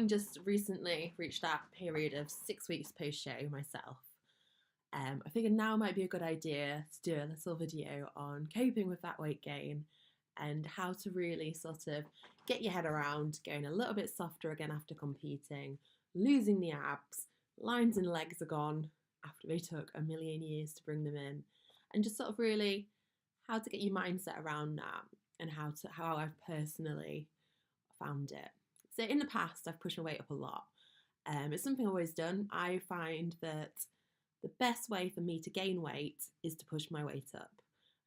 having just recently reached that period of 6 weeks post-show myself, I figured now might be a good idea to do a little video on coping with that weight gain and how to really sort of get your head around going a little bit softer again after competing, losing the abs, lines and legs are gone after they took a million years to bring them in, and just sort of really how to get your mindset around that and how I've personally found it. So in the past, I've pushed my weight up a lot. It's something I've always done. I find that the best way for me to gain weight is to push my weight up.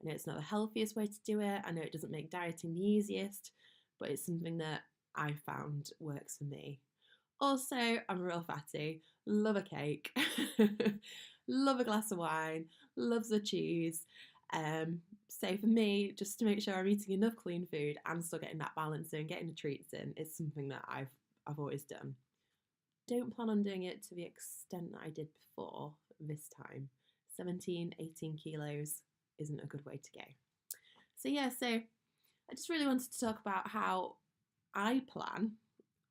I know it's not the healthiest way to do it. I know it doesn't make dieting the easiest, but it's something that I found works for me. Also, I'm a real fatty, love a cake, love a glass of wine, loves the cheese. So for me, just to make sure I'm eating enough clean food and still getting that balance in, getting the treats in, is something that I've always done. Don't plan on doing it to the extent that I did before this time. 17, 18 kilos isn't a good way to go. So I just really wanted to talk about how I plan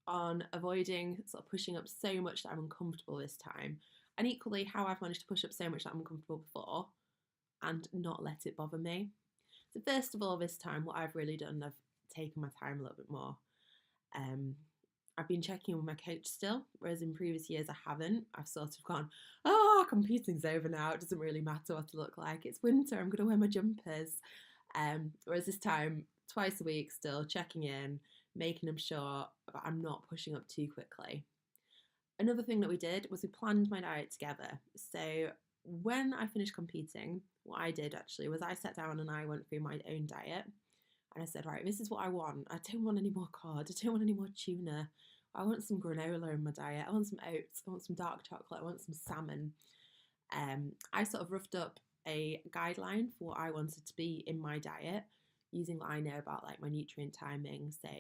on avoiding sort of pushing up so much that I'm uncomfortable this time, and equally how I've managed to push up so much that I'm uncomfortable before and not let it bother me. So first of all, this time what I've really done, I've taken my time a little bit more. I've been checking with my coach still, whereas in previous years I haven't. I've sort of gone, competing's over now, it doesn't really matter what I look like, it's winter, I'm going to wear my jumpers. Whereas this time, twice a week still checking in, making sure that I'm not pushing up too quickly. Another thing that we did was we planned my diet together. So when I finished competing, what I did actually was I sat down and I went through my own diet. And I said, right, this is what I want. I don't want any more cod. I don't want any more tuna. I want some granola in my diet. I want some oats. I want some dark chocolate. I want some salmon. I sort of roughed up a guideline for what I wanted to be in my diet, using what I know about like my nutrient timing. So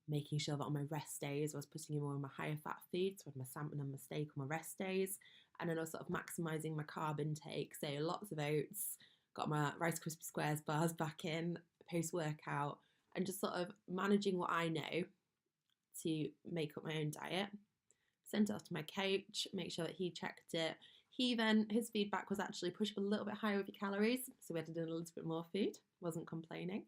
making sure that on my rest days I was putting in more of my higher fat foods, so I had my salmon and my steak on my rest days. And then I was sort of maximising my carb intake. So lots of oats, got my Rice Krispie Squares bars back in post-workout, and just sort of managing what I know to make up my own diet. Sent it off to my coach, make sure that he checked it. His feedback was actually push up a little bit higher with your calories, so we had to do a little bit more food, wasn't complaining.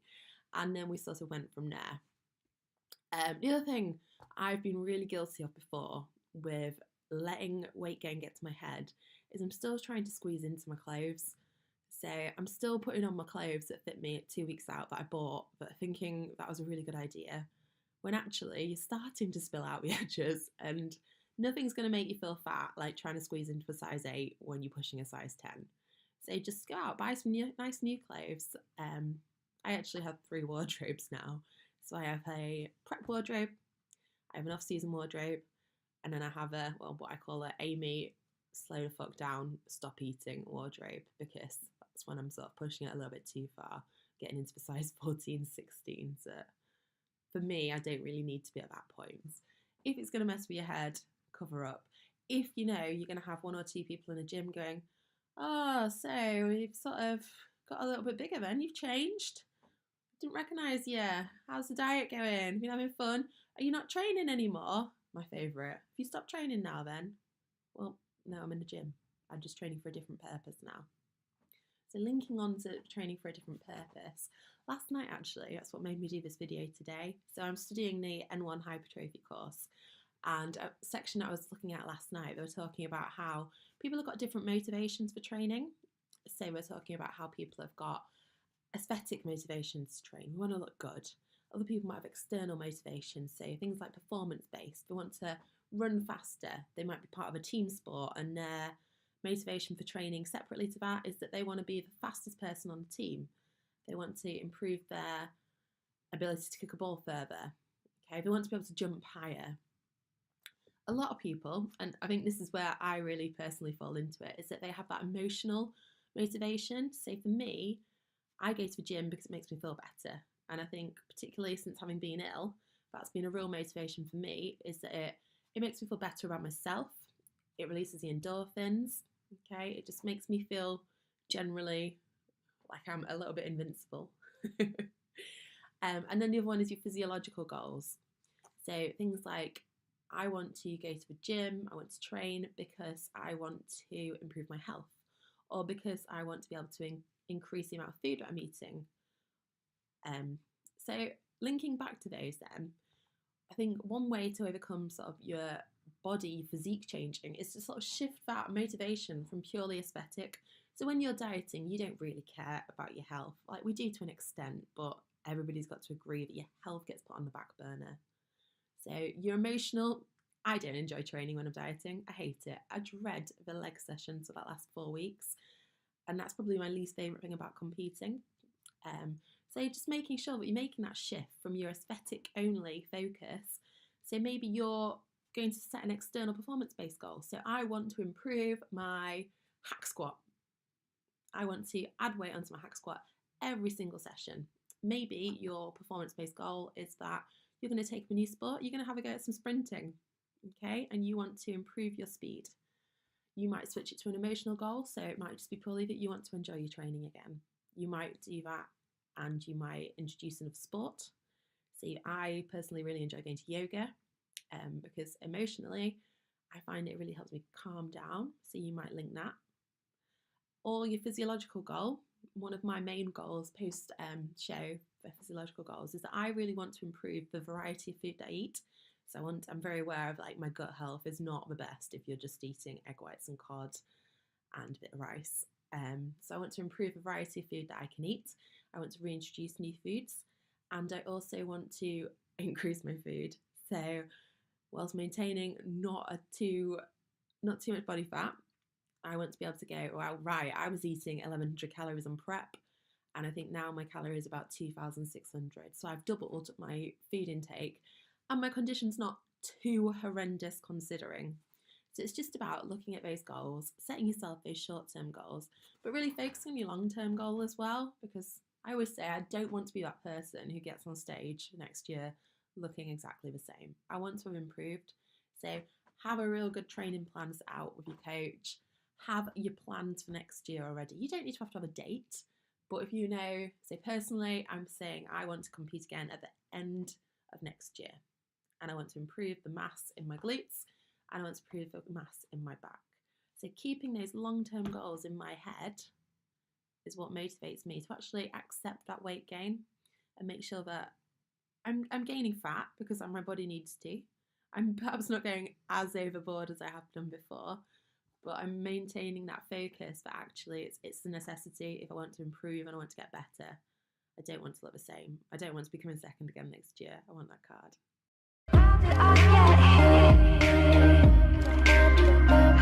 And then we sort of went from there. The other thing I've been really guilty of before with letting weight gain get to my head is I'm still trying to squeeze into my clothes. So I'm still putting on my clothes that fit me 2 weeks out that I bought, but thinking that was a really good idea, when actually you're starting to spill out the edges, and nothing's going to make you feel fat like trying to squeeze into a size 8 when you're pushing a size 10. So just go out, buy some nice new clothes. I actually have 3 wardrobes now. So I have a prep wardrobe, I have an off-season wardrobe, and then I have what I call a Amy slow the fuck down, stop eating wardrobe, because that's when I'm sort of pushing it a little bit too far, getting into the size 14, 16. So for me, I don't really need to be at that point. If it's going to mess with your head, cover up. If you know you're going to have 1 or 2 people in a gym going, so you've sort of got a little bit bigger then, you've changed. Didn't recognise you. How's the diet going? Been having fun? Are you not training anymore? My favourite. If you stop training now then, well, no, I'm in the gym. I'm just training for a different purpose now. So linking on to training for a different purpose, last night actually, that's what made me do this video today. So I'm studying the N1 hypertrophy course, and a section I was looking at last night, they were talking about how people have got different motivations for training. So we're talking about how people have got aesthetic motivations to train. We want to look good. Other people might have external motivations, so things like performance-based. They want to run faster. They might be part of a team sport, and their motivation for training separately to that is that they want to be the fastest person on the team. They want to improve their ability to kick a ball further. Okay, they want to be able to jump higher. A lot of people, and I think this is where I really personally fall into it, is that they have that emotional motivation. So for me, I go to the gym because it makes me feel better. And I think particularly since having been ill, that's been a real motivation for me, is that it makes me feel better about myself. It releases the endorphins. Okay, it just makes me feel generally like I'm a little bit invincible. And then the other one is your physiological goals. So things like I want to go to the gym, I want to train because I want to improve my health, or because I want to be able to increase the amount of food I'm eating. So linking back to those then, I think one way to overcome sort of your body physique changing is to sort of shift that motivation from purely aesthetic. So when you're dieting, you don't really care about your health. Like, we do to an extent, but everybody's got to agree that your health gets put on the back burner. So your emotional, I don't enjoy training when I'm dieting. I hate it. I dread the leg sessions for that last 4 weeks. And that's probably my least favourite thing about competing. So just making sure that you're making that shift from your aesthetic only focus. So maybe you're going to set an external performance-based goal. So I want to improve my hack squat. I want to add weight onto my hack squat every single session. Maybe your performance-based goal is that you're going to take up a new sport, you're going to have a go at some sprinting, okay? And you want to improve your speed. You might switch it to an emotional goal, so it might just be purely that you want to enjoy your training again. You might do that, and you might introduce another sport. So I personally really enjoy going to yoga because emotionally I find it really helps me calm down. So you might link that. Or your physiological goal. One of my main goals post show for physiological goals is that I really want to improve the variety of food that I eat. So I'm very aware of, like, my gut health is not the best if you're just eating egg whites and cod and a bit of rice. So I want to improve the variety of food that I can eat. I want to reintroduce new foods, and I also want to increase my food. So whilst maintaining not too much body fat, I want to be able to go, well, right, I was eating 1,100 calories on prep, and I think now my calories are about 2,600. So I've doubled my food intake, and my condition's not too horrendous considering. So it's just about looking at those goals, setting yourself those short-term goals, but really focusing on your long-term goal as well, because I always say I don't want to be that person who gets on stage next year looking exactly the same. I want to have improved. So have a real good training plan set out with your coach. Have your plans for next year already. You don't need to have a date, but if you know, say personally, I'm saying I want to compete again at the end of next year, and I want to improve the mass in my glutes, and I want to improve the mass in my back. So keeping those long-term goals in my head is what motivates me to actually accept that weight gain and make sure that I'm gaining fat because my body needs to. I'm perhaps not going as overboard as I have done before, but I'm maintaining that focus that actually it's a necessity if I want to improve and I want to get better. I don't want to look the same. I don't want to become a second again next year. I want that card.